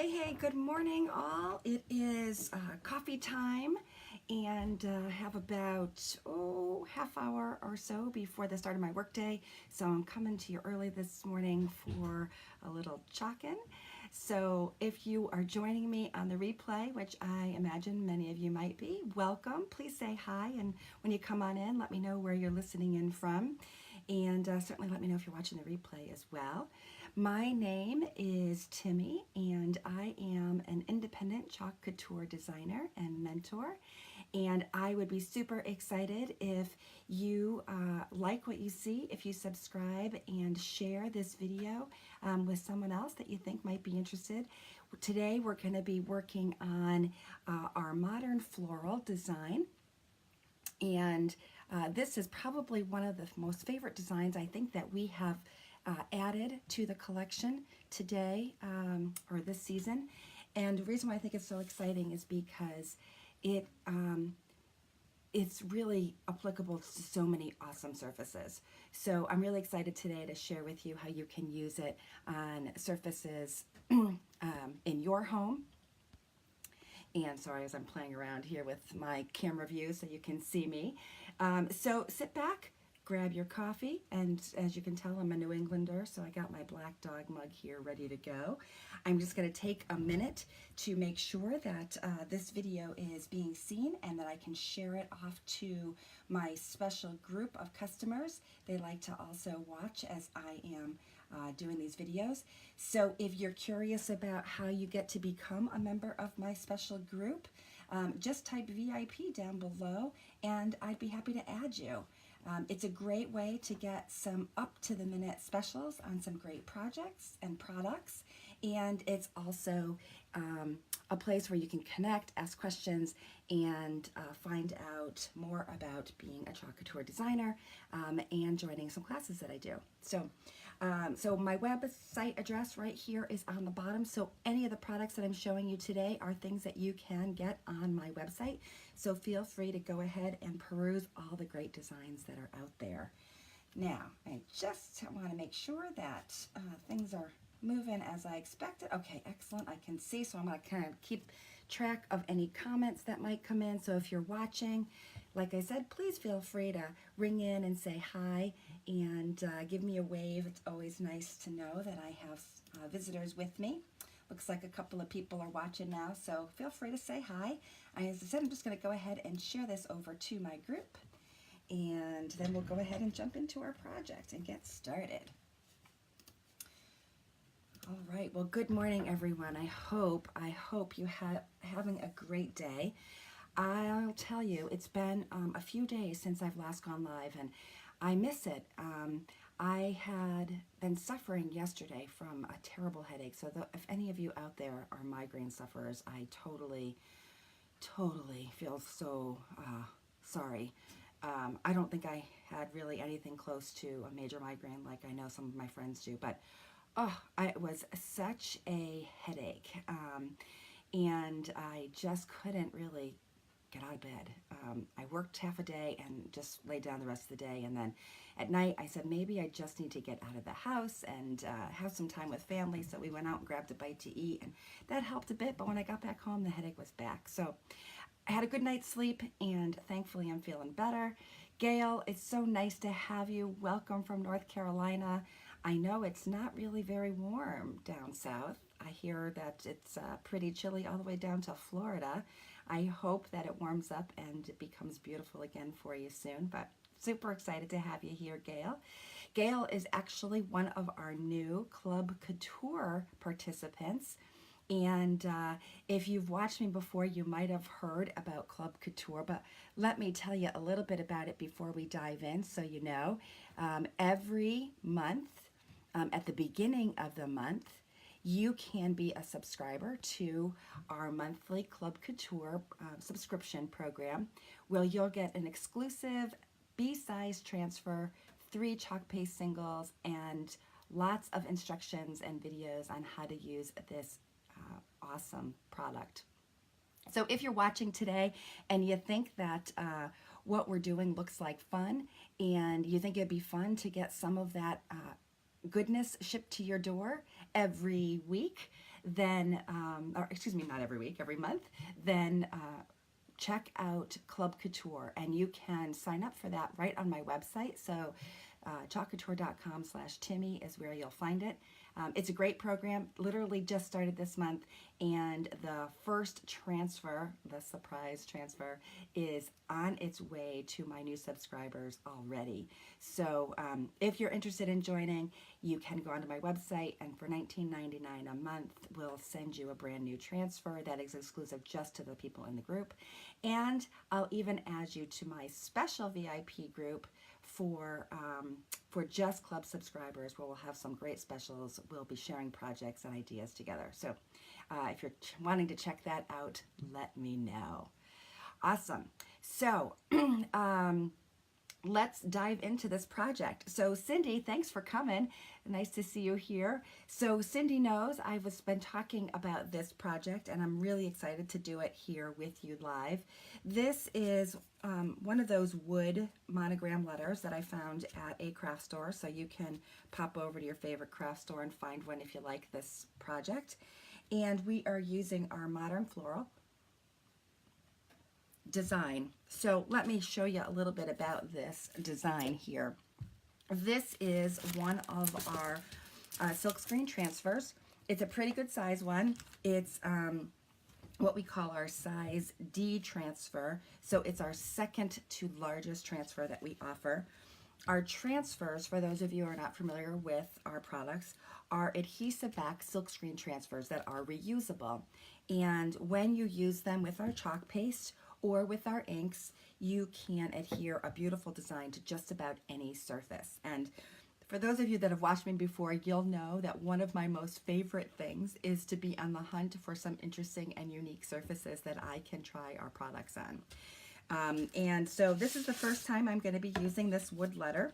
Hey, good morning all. It is coffee time and have about, half hour or so before the start of my workday. So I'm coming to you early this morning for a little chalk-in. So if you are joining me on the replay, which I imagine many of you might be, welcome. Please say hi, and when you come on in, let me know where you're listening in from. And certainly let me know if you're watching the replay as well. My name is Timmy, and I am an independent Chalk Couture designer and mentor. And I would be super excited if you like what you see, if you subscribe and share this video with someone else that you think might be interested. Today we're going to be working on our Modern Floral design. And this is probably one of the most favorite designs I think that we have added to the collection today or this season. And the reason why I think it's so exciting is because it's really applicable to so many awesome surfaces. So I'm really excited today to share with you how you can use it on surfaces in your home. And sorry, as I'm playing around here with my camera view so you can see me. So sit back, grab your coffee, and as you can tell, I'm a New Englander, so I got my black dog mug here ready to go. I'm just going to take a minute to make sure that this video is being seen and that I can share it off to my special group of customers. They like to also watch as I am doing these videos. So if you're curious about how you get to become a member of my special group, just type VIP down below and I'd be happy to add you. It's a great way to get some up-to-the-minute specials on some great projects and products, and it's also a place where you can connect, ask questions, and find out more about being a Chalk Couture designer and joining some classes that I do. So my website address right here is on the bottom. So any of the products that I'm showing you today are things that you can get on my website. So feel free to go ahead and peruse all the great designs that are out there. Now, I just want to make sure that things are moving as I expected. Okay, excellent. I can see, so I'm going to kind of keep track of any comments that might come in. So if you're watching, like I said, please feel free to ring in and say hi and give me a wave. It's always nice to know that I have visitors with me. Looks like a couple of people are watching now, so feel free to say hi. As I said, I'm just going to go ahead and share this over to my group, and then we'll go ahead and jump into our project and get started. All right, well, good morning, everyone. I hope you having a great day. I'll tell you, it's been a few days since I've last gone live, and I miss it. I had been suffering yesterday from a terrible headache, so if any of you out there are migraine sufferers, I totally feel so sorry. I don't think I had really anything close to a major migraine like I know some of my friends do, but it was such a headache, and I just couldn't really get out of bed. I worked half a day and just laid down the rest of the day, and then at night I said maybe I just need to get out of the house and have some time with family, so we went out and grabbed a bite to eat, and that helped a bit, but when I got back home the headache was back. So I had a good night's sleep, and thankfully I'm feeling better. Gail, it's so nice to have you. Welcome from North Carolina. I know it's not really very warm down south. I hear that it's pretty chilly all the way down to Florida. I hope that it warms up and it becomes beautiful again for you soon, but super excited to have you here, Gail. Gail is actually one of our new Club Couture participants. And if you've watched me before, you might have heard about Club Couture, but let me tell you a little bit about it before we dive in so you know. Every month, at the beginning of the month, you can be a subscriber to our monthly Club Couture subscription program, where you'll get an exclusive B-size transfer, 3 Chalkpaste singles, and lots of instructions and videos on how to use this awesome product. So if you're watching today and you think that what we're doing looks like fun, and you think it'd be fun to get some of that goodness shipped to your door every week, then, or excuse me, not every week, every month, then check out Club Couture, and you can sign up for that right on my website. So chalkcouture.com/Timmy is where you'll find it. It's a great program, literally just started this month, and the first transfer, the surprise transfer, is on its way to my new subscribers already. So if you're interested in joining, you can go onto my website, and for $19.99 a month, we'll send you a brand new transfer that is exclusive just to the people in the group. And I'll even add you to my special VIP group for just club subscribers, where we'll have some great specials. We'll be sharing projects and ideas together. So if you're wanting to check that out, let me know. Awesome. So let's dive into this project. So Cindy, thanks for coming. Nice to see you here. So Cindy knows I've been talking about this project, and I'm really excited to do it here with you live. This is one of those wood monogram letters that I found at a craft store. So you can pop over to your favorite craft store and find one if you like this project. And we are using our Modern Floral design. So let me show you a little bit about this design here. This is one of our silkscreen transfers. It's a pretty good size one. It's what we call our size D transfer. So it's our second to largest transfer that we offer. Our transfers, for those of you who are not familiar with our products, are adhesive back silkscreen transfers that are reusable. And when you use them with our chalk paste or with our inks, you can adhere a beautiful design to just about any surface. And for those of you that have watched me before, you'll know that one of my most favorite things is to be on the hunt for some interesting and unique surfaces that I can try our products on. And so this is the first time I'm going to be using this wood letter.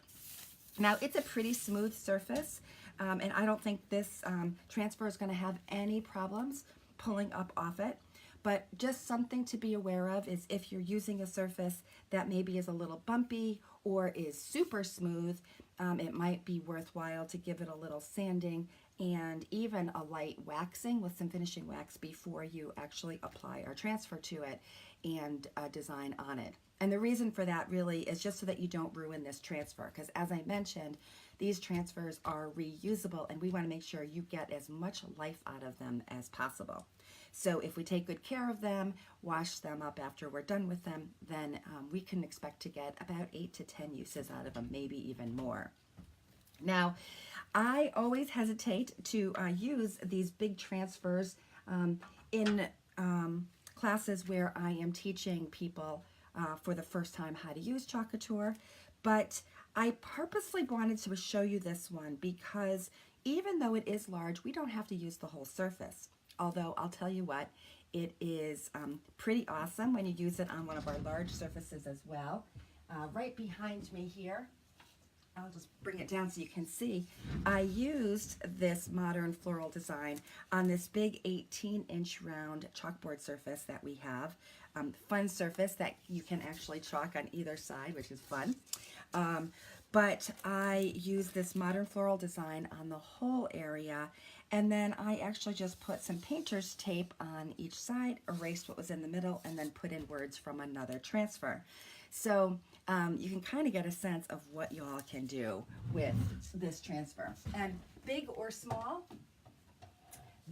Now, it's a pretty smooth surface, and I don't think this transfer is going to have any problems pulling up off it. But just something to be aware of is if you're using a surface that maybe is a little bumpy or is super smooth, it might be worthwhile to give it a little sanding and even a light waxing with some finishing wax before you actually apply or transfer to it and design on it. And the reason for that really is just so that you don't ruin this transfer, because as I mentioned, these transfers are reusable, and we want to make sure you get as much life out of them as possible. So if we take good care of them, wash them up after we're done with them, then we can expect to get about 8 to 10 uses out of them, maybe even more. Now, I always hesitate to use these big transfers in classes where I am teaching people for the first time how to use Chalk Couture, but I purposely wanted to show you this one because even though it is large, we don't have to use the whole surface. Although I'll tell you what, it is pretty awesome when you use it on one of our large surfaces as well. Right behind me here, I'll just bring it down so you can see. I used this Modern Floral design on this big 18-inch round chalkboard surface that we have. Fun surface that you can actually chalk on either side, which is fun. But I used this Modern Floral design on the whole area, and then I actually just put some painter's tape on each side, erased what was in the middle, and then put in words from another transfer. So you can kind of get a sense of what you all can do with this transfer. And big or small,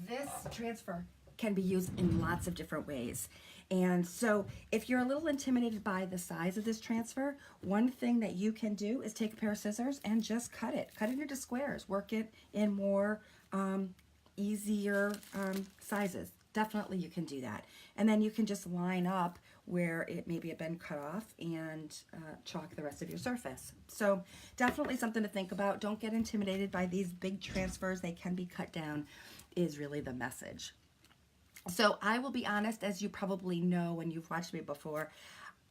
this transfer can be used in lots of different ways. And so if you're a little intimidated by the size of this transfer, one thing that you can do is take a pair of scissors and just cut it. Cut it into squares. Work it in more easier sizes. Definitely you can do that. And then you can just line up where it maybe had been cut off and chalk the rest of your surface. So definitely something to think about. Don't get intimidated by these big transfers. They can be cut down, is really the message. So I will be honest, as you probably know when you've watched me before,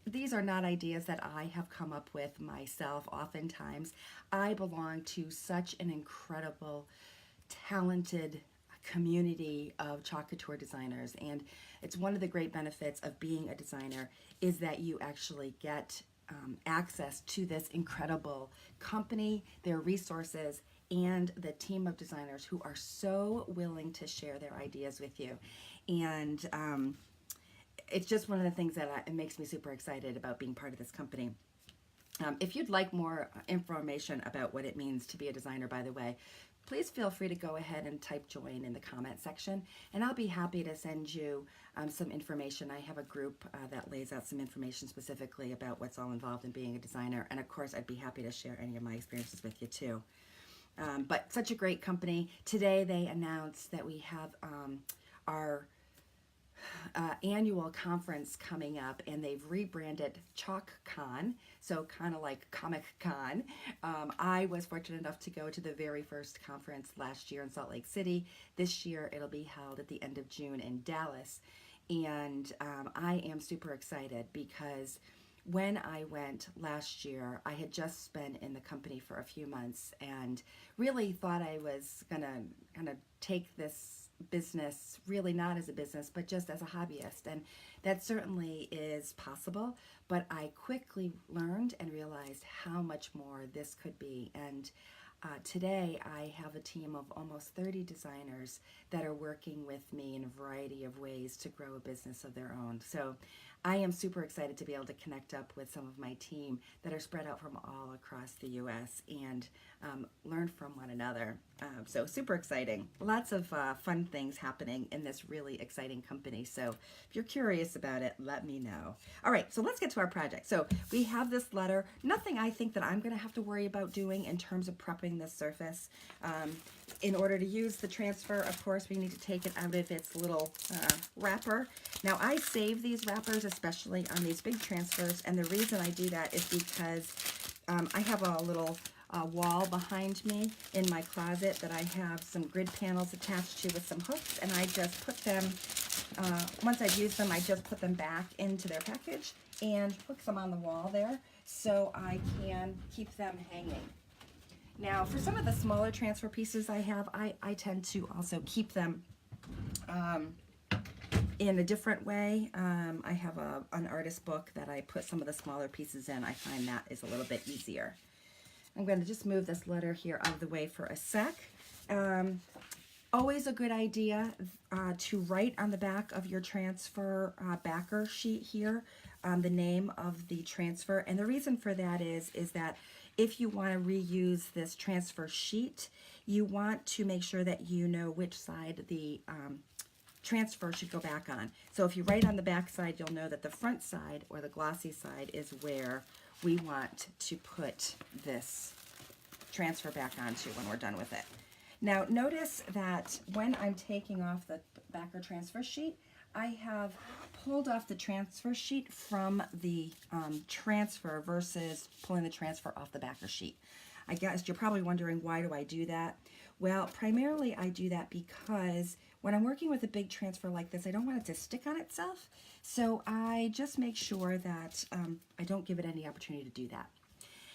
these are not ideas that I have come up with myself. Oftentimes, I belong to such an incredible, talented community of Chalk Couture designers, and it's one of the great benefits of being a designer is that you actually get access to this incredible company, their resources, and the team of designers who are so willing to share their ideas with you. And it's just one of the things that it makes me super excited about being part of this company. If you'd like more information about what it means to be a designer, by the way, please feel free to go ahead and type join in the comment section, and I'll be happy to send you some information. I have a group that lays out some information specifically about what's all involved in being a designer, and of course I'd be happy to share any of my experiences with you too. But such a great company. Today they announced that we have our annual conference coming up, and they've rebranded ChalkCon, so kind of like Comic Con. I was fortunate enough to go to the very first conference last year in Salt Lake City. This year it'll be held at the end of June in Dallas, and I am super excited because when I went last year, I had just been in the company for a few months and really thought I was gonna kind of take this business really not as a business but just as a hobbyist, and that certainly is possible, but I quickly learned and realized how much more this could be. And today I have a team of almost 30 designers that are working with me in a variety of ways to grow a business of their own. So I am super excited to be able to connect up with some of my team that are spread out from all across the U.S. and learn from one another. So super exciting. Lots of fun things happening in this really exciting company. So if you're curious about it, let me know. All right, so let's get to our project. So we have this letter. Nothing I think that I'm going to have to worry about doing in terms of prepping this surface. In order to use the transfer, of course, we need to take it out of its little wrapper. Now, I save these wrappers, especially on these big transfers, and the reason I do that is because I have a little wall behind me in my closet that I have some grid panels attached to with some hooks, and I just put them, once I've used them, I just put them back into their package and hook them on the wall there so I can keep them hanging. Now, for some of the smaller transfer pieces I have, I tend to also keep them in a different way. I have an artist book that I put some of the smaller pieces in. I find that is a little bit easier. I'm going to just move this letter here out of the way for a sec. Always a good idea to write on the back of your transfer backer sheet here the name of the transfer. And the reason for that is that if you want to reuse this transfer sheet, you want to make sure that you know which side the transfer should go back on. So if you write on the back side, you'll know that the front side or the glossy side is where we want to put this transfer back onto when we're done with it. Now notice that when I'm taking off the backer transfer sheet, I have pulled off the transfer sheet from the transfer versus pulling the transfer off the backer sheet. I guess you're probably wondering, why do I do that? Well, primarily I do that because when I'm working with a big transfer like this, I don't want it to stick on itself. So I just make sure that I don't give it any opportunity to do that.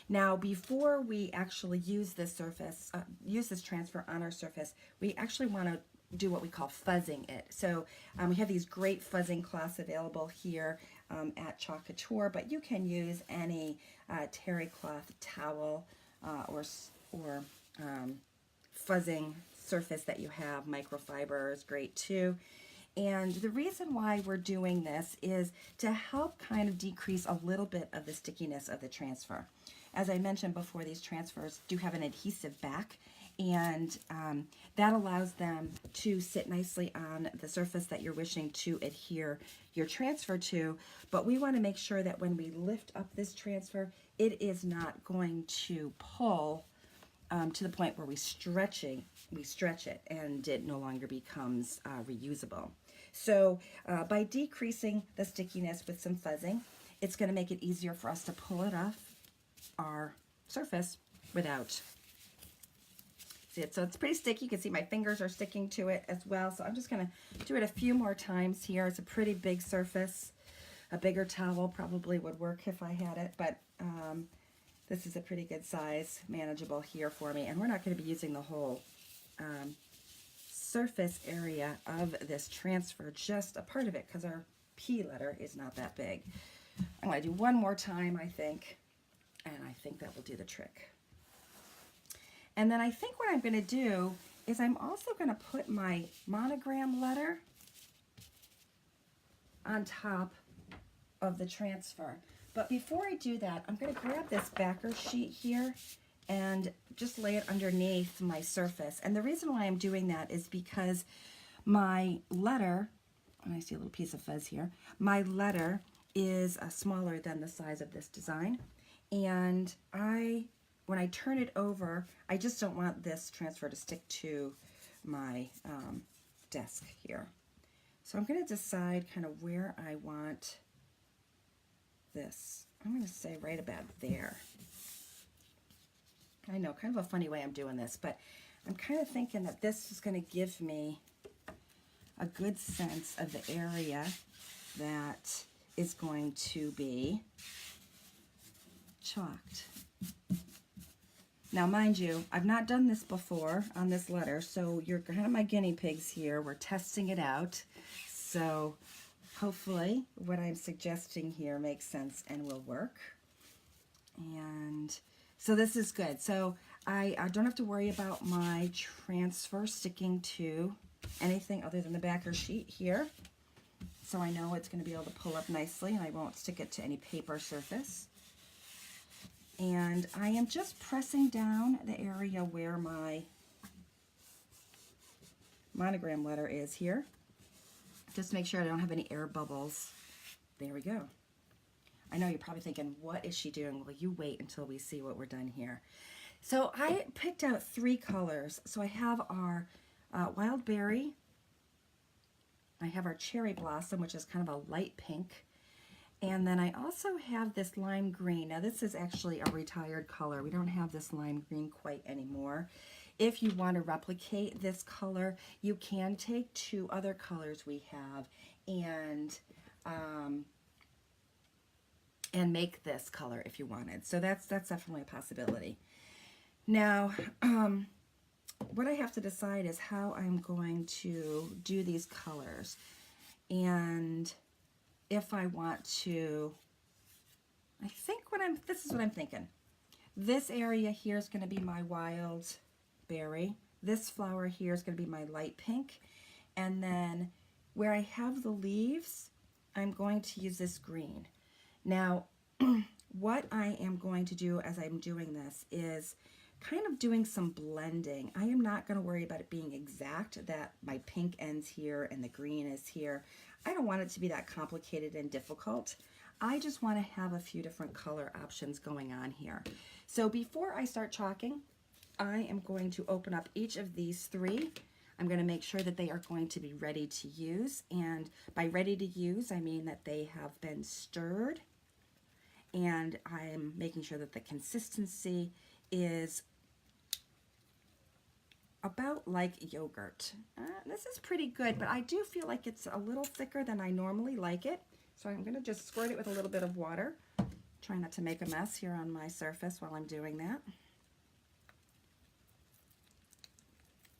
Now, before we actually use this surface, use this transfer on our surface, we actually want to do what we call fuzzing it. So we have these great fuzzing cloths available here at Chalk Couture, but you can use any terry cloth towel or fuzzing surface that you have. Microfiber is great too. And the reason why we're doing this is to help kind of decrease a little bit of the stickiness of the transfer. As I mentioned before, these transfers do have an adhesive back, and that allows them to sit nicely on the surface that you're wishing to adhere your transfer to. But we want to make sure that when we lift up this transfer, it is not going to pull to the point where we stretch it and it no longer becomes reusable. So by decreasing the stickiness with some fuzzing, it's going to make it easier for us to pull it off our surface without. See it? So it's pretty sticky. You can see my fingers are sticking to it as well. So I'm just going to do it a few more times here. It's a pretty big surface. A bigger towel probably would work if I had it, but this is a pretty good size, manageable here for me. And we're not going to be using the whole surface area of this transfer, just a part of it, because our P letter is not that big. I'm going to do one more time, I think, and I think that will do the trick. And then I think what I'm going to do is I'm also going to put my monogram letter on top of the transfer. But before I do that, I'm going to grab this backer sheet here and just lay it underneath my surface. And the reason why I'm doing that is because my letter, and I see a little piece of fuzz here, my letter is smaller than the size of this design. And when I turn it over, I just don't want this transfer to stick to my desk here. So I'm going to decide kind of where I want this. I'm going to say right about there. I know, kind of a funny way I'm doing this, but I'm kind of thinking that this is going to give me a good sense of the area that is going to be chalked. Now, mind you, I've not done this before on this letter, so you're kind of my guinea pigs here. We're testing it out. So hopefully what I'm suggesting here makes sense and will work. And so this is good. So I don't have to worry about my transfer sticking to anything other than the backer sheet here. So I know it's going to be able to pull up nicely and I won't stick it to any paper surface. And I am just pressing down the area where my monogram letter is here. Just to make sure I don't have any air bubbles. There we go. I know you're probably thinking, what is she doing? Well, you wait until we see what we're done here. So I picked out 3 colors. So I have our wild berry. I have our cherry blossom, which is kind of a light pink. And then I also have this lime green. Now this is actually a retired color. We don't have this lime green quite anymore. If you want to replicate this color, you can take 2 other colors we have and make this color if you wanted. So that's definitely a possibility. Now, what I have to decide is how I'm going to do these colors. And if I want to, this is what I'm thinking. This area here is going to be my wild berry. This flower here is going to be my light pink. And then where I have the leaves, I'm going to use this green. Now, what I am going to do as I'm doing this is kind of doing some blending. I am not going to worry about it being exact, that my pink ends here and the green is here. I don't want it to be that complicated and difficult. I just want to have a few different color options going on here. So before I start chalking, I am going to open up each of these 3. I'm going to make sure that they are going to be ready to use. And by ready to use, I mean that they have been stirred. And I'm making sure that the consistency is about like yogurt. This is pretty good, but I do feel like it's a little thicker than I normally like it. So I'm going to just squirt it with a little bit of water. Try not to make a mess here on my surface while I'm doing that.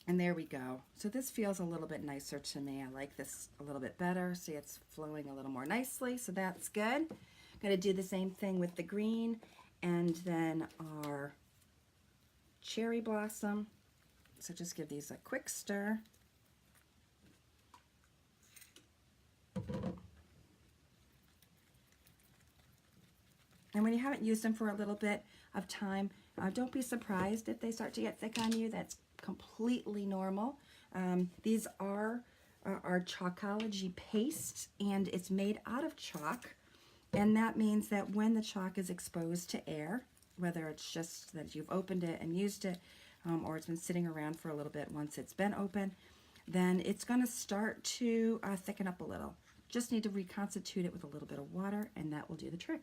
And there we go. So this feels a little bit nicer to me. I like this a little bit better. See, it's flowing a little more nicely, so that's good. I'm going to do the same thing with the green and then our cherry blossom. So just give these a quick stir. And when you haven't used them for a little bit of time, don't be surprised if they start to get thick on you. That's completely normal. These are our Chalkology paste, and it's made out of chalk. And that means that when the chalk is exposed to air, whether it's just that you've opened it and used it, or it's been sitting around for a little bit once it's been open, then it's going to start to thicken up a little. Just need to reconstitute it with a little bit of water, and that will do the trick.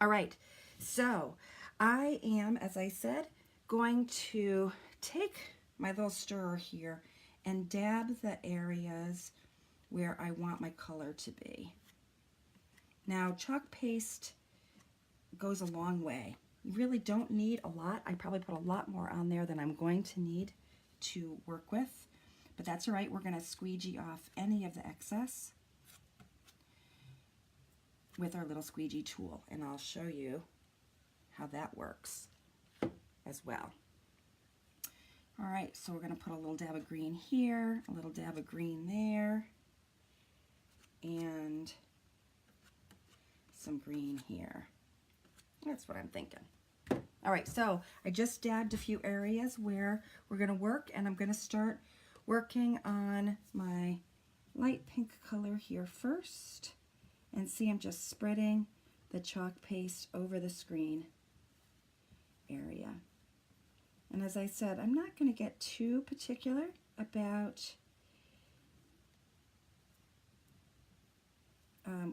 All right, so I am, as I said, going to take my little stirrer here and dab the areas where I want my color to be. Now, chalk paste goes a long way. You really don't need a lot. I probably put a lot more on there than I'm going to need to work with, but that's all right. We're going to squeegee off any of the excess with our little squeegee tool, and I'll show you how that works. as well. All right, so we're going to put a little dab of green here, a little dab of green there, and some green here. That's what I'm thinking. All right, so I just dabbed a few areas where we're going to work, and I'm going to start working on my light pink color here first. And see, I'm just spreading the chalk paste over the screen area. And as I said, I'm not going to get too particular about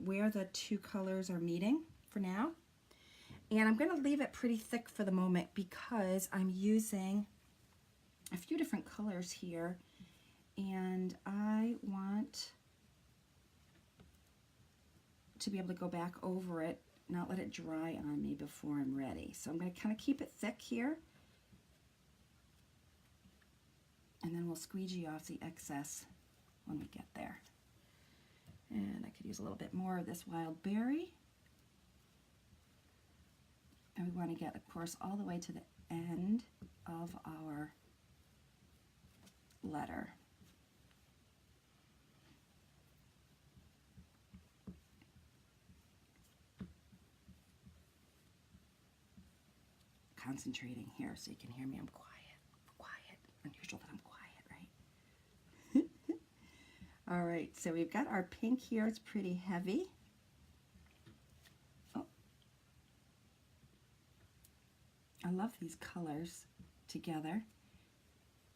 where the two colors are meeting for now. And I'm going to leave it pretty thick for the moment because I'm using a few different colors here, and I want to be able to go back over it, not let it dry on me before I'm ready. So I'm going to kind of keep it thick here, and then we'll squeegee off the excess when we get there. And I could use a little bit more of this wild berry. And we want to get, of course, all the way to the end of our letter. Concentrating here so you can hear me. I'm quiet. Unusual that I'm quiet, right? All right, so we've got our pink here. It's pretty heavy. Oh. I love these colors together.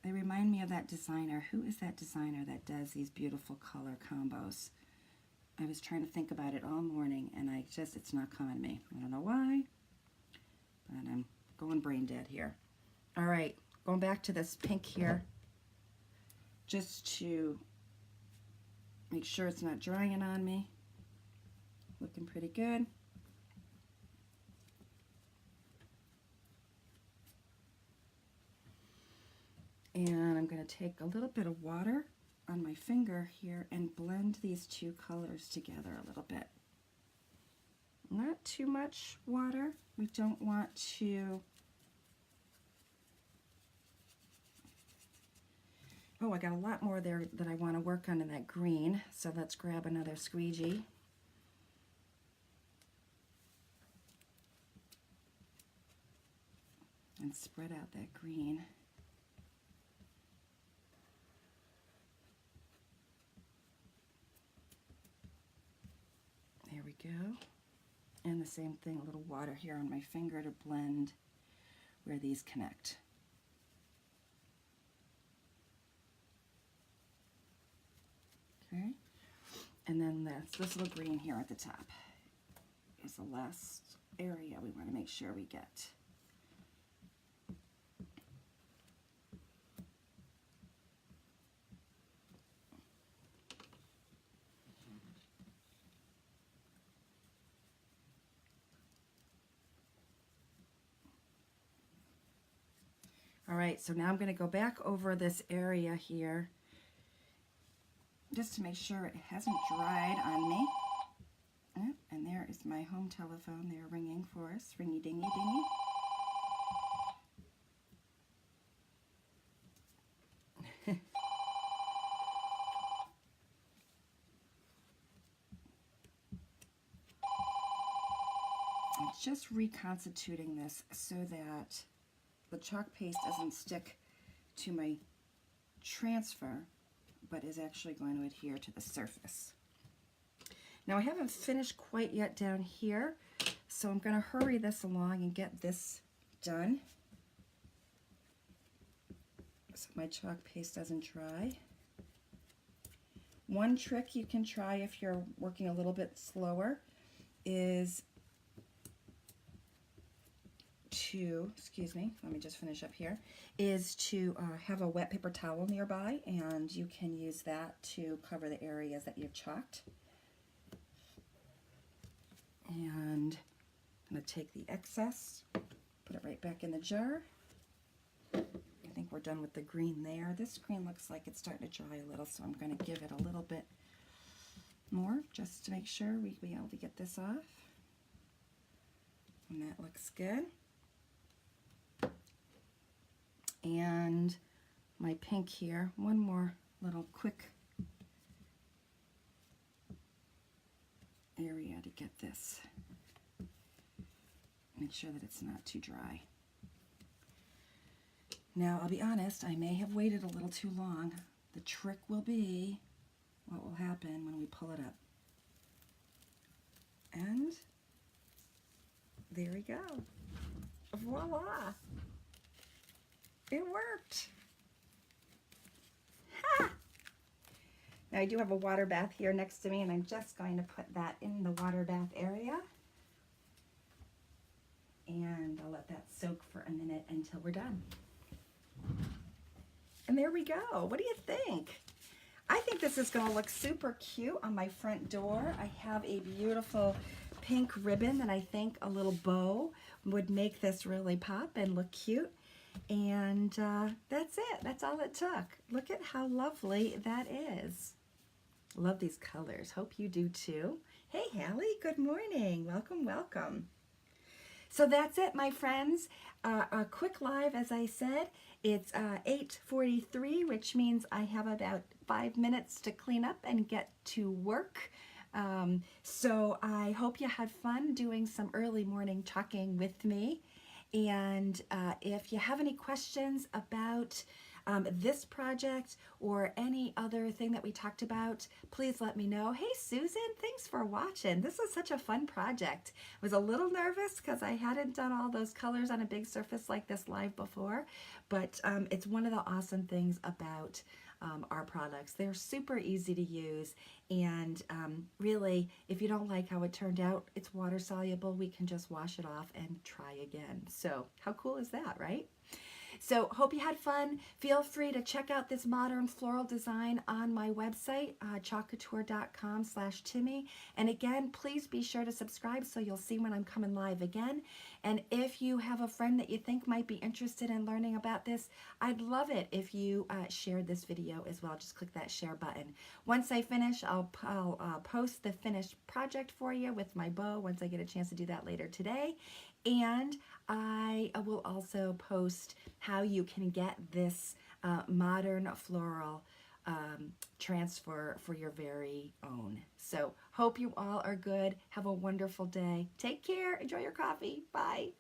They remind me of that designer. Who is that designer that does these beautiful color combos? I was trying to think about it all morning, and it's not coming to me. I don't know why, but I'm going brain dead here. All right, going back to this pink here, just to make sure it's not drying on me. Looking pretty good. And I'm going to take a little bit of water on my finger here and blend these two colors together a little bit. Not too much water. We don't want to... Oh, I got a lot more there that I want to work on in that green. So let's grab another squeegee. And spread out that green. There we go. And the same thing, a little water here on my finger to blend where these connect. Okay. And then this little green here at the top is the last area we want to make sure we get. All right, so now I'm going to go back over this area here just to make sure it hasn't dried on me. And there is my home telephone there ringing for us. Ringy dingy dingy. I'm just reconstituting this so that the chalk paste doesn't stick to my transfer, but is actually going to adhere to the surface. Now I haven't finished quite yet down here, so I'm going to hurry this along and get this done so my chalk paste doesn't dry. One trick you can try if you're working a little bit slower is to, excuse me, let me just finish up here, is to have a wet paper towel nearby, and you can use that to cover the areas that you've chalked. And I'm going to take the excess, put it right back in the jar. I think we're done with the green there. This green looks like it's starting to dry a little, so I'm going to give it a little bit more just to make sure we'll be able to get this off. And that looks good. and my pink here. One more little quick area to get this. Make sure that it's not too dry. Now, I'll be honest, I may have waited a little too long. The trick will be what will happen when we pull it up. And there we go. Voila! It worked. Ha! Now I do have a water bath here next to me, and I'm just going to put that in the water bath area. And I'll let that soak for a minute until we're done. And there we go. What do you think? I think this is going to look super cute on my front door. I have a beautiful pink ribbon that I think a little bow would make this really pop and look cute. And that's it. That's all it took. Look at how lovely that is. Love these colors. Hope you do too. Hey, Hallie. Good morning. Welcome, welcome. So that's it, my friends. A quick live, as I said. It's 8:43, which means I have about 5 minutes to clean up and get to work. So I hope you had fun doing some early morning chalking with me. And if you have any questions about this project or any other thing that we talked about, please let me know. Hey, Susan, thanks for watching. This was such a fun project. I was a little nervous because I hadn't done all those colors on a big surface like this live before, but it's one of the awesome things about our products. They're super easy to use, and really, if you don't like how it turned out, it's water soluble. We can just wash it off and try again. So how cool is that, right? So hope you had fun. Feel free to check out this modern floral design on my website, chalkcouture.com/Timmy. And again, please be sure to subscribe so you'll see when I'm coming live again. And if you have a friend that you think might be interested in learning about this, I'd love it if you shared this video as well. Just click that share button. Once I finish, I'll post the finished project for you with my bow once I get a chance to do that later today. And I will also post how you can get this modern floral transfer for your very own. So hope you all are good. Have a wonderful day. Take care. Enjoy your coffee. Bye.